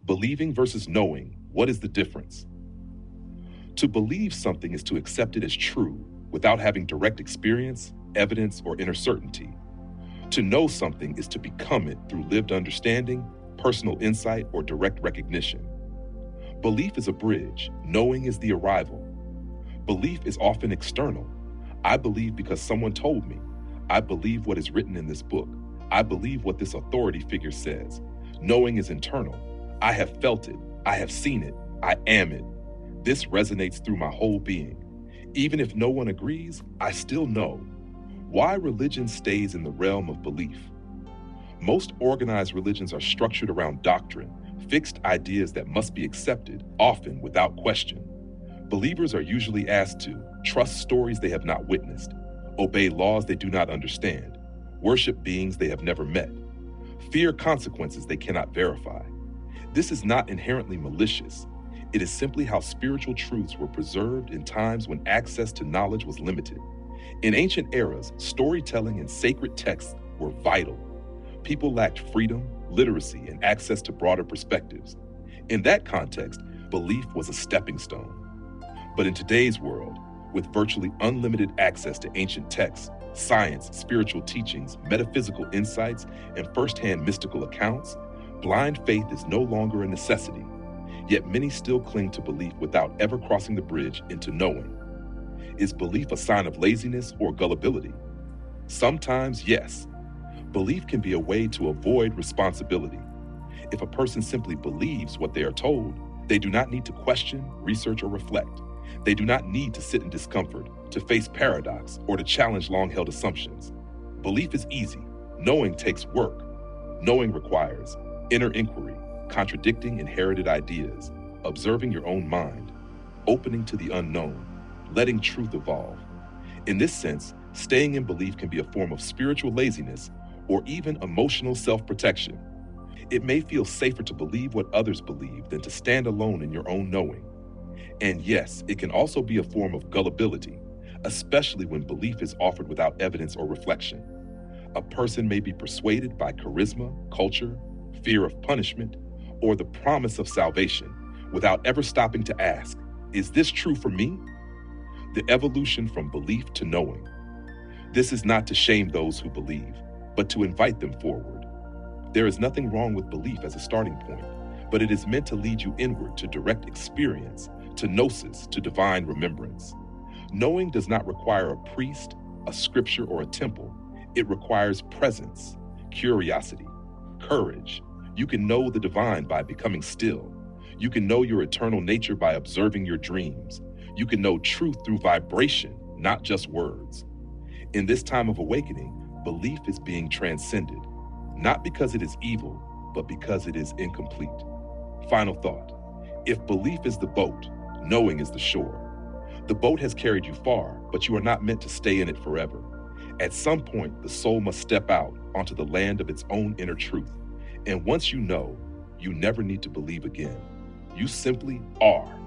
Believing versus knowing, what is the difference? To believe something is to accept it as true without having direct experience, evidence, or inner certainty. To know something is to become it through lived understanding, personal insight, or direct recognition. Belief is a bridge, knowing is the arrival. Belief is often external. I believe because someone told me. I believe what is written in this book. I believe what this authority figure says. Knowing is internal. I have felt it. I have seen it. I am it. This resonates through my whole being. Even if no one agrees, I still know. Why religion stays in the realm of belief? Most organized religions are structured around doctrine, fixed ideas that must be accepted, often without question. Believers are usually asked to trust stories they have not witnessed, obey laws they do not understand, worship beings they have never met, fear consequences they cannot verify. This is not inherently malicious. It is simply how spiritual truths were preserved in times when access to knowledge was limited. In ancient eras, storytelling and sacred texts were vital. People lacked freedom, literacy, and access to broader perspectives. In that context, belief was a stepping stone. But in today's world, with virtually unlimited access to ancient texts, science, spiritual teachings, metaphysical insights, and firsthand mystical accounts, blind faith is no longer a necessity. Yet many still cling to belief without ever crossing the bridge into knowing. Is belief a sign of laziness or gullibility? Sometimes, yes. Belief can be a way to avoid responsibility. If a person simply believes what they are told, they do not need to question, research, or reflect. They do not need to sit in discomfort, to face paradox, or to challenge long-held assumptions. Belief is easy. Knowing takes work. Knowing requires inner inquiry, contradicting inherited ideas, observing your own mind, opening to the unknown, letting truth evolve. In this sense, staying in belief can be a form of spiritual laziness or even emotional self-protection. It may feel safer to believe what others believe than to stand alone in your own knowing. And yes, it can also be a form of gullibility, especially when belief is offered without evidence or reflection. A person may be persuaded by charisma, culture, fear of punishment, or the promise of salvation without ever stopping to ask, is this true for me? The evolution from belief to knowing. This is not to shame those who believe, but to invite them forward. There is nothing wrong with belief as a starting point, but it is meant to lead you inward to direct experience, to gnosis, to divine remembrance. Knowing does not require a priest, a scripture, or a temple. It requires presence, curiosity, courage. You can know the divine by becoming still. You can know your eternal nature by observing your dreams. You can know truth through vibration, not just words. In this time of awakening, belief is being transcended, not because it is evil, but because it is incomplete. Final thought. If belief is the boat, knowing is the shore. The boat has carried you far, but you are not meant to stay in it forever. At some point, the soul must step out onto the land of its own inner truth. And once you know, you never need to believe again. You simply are.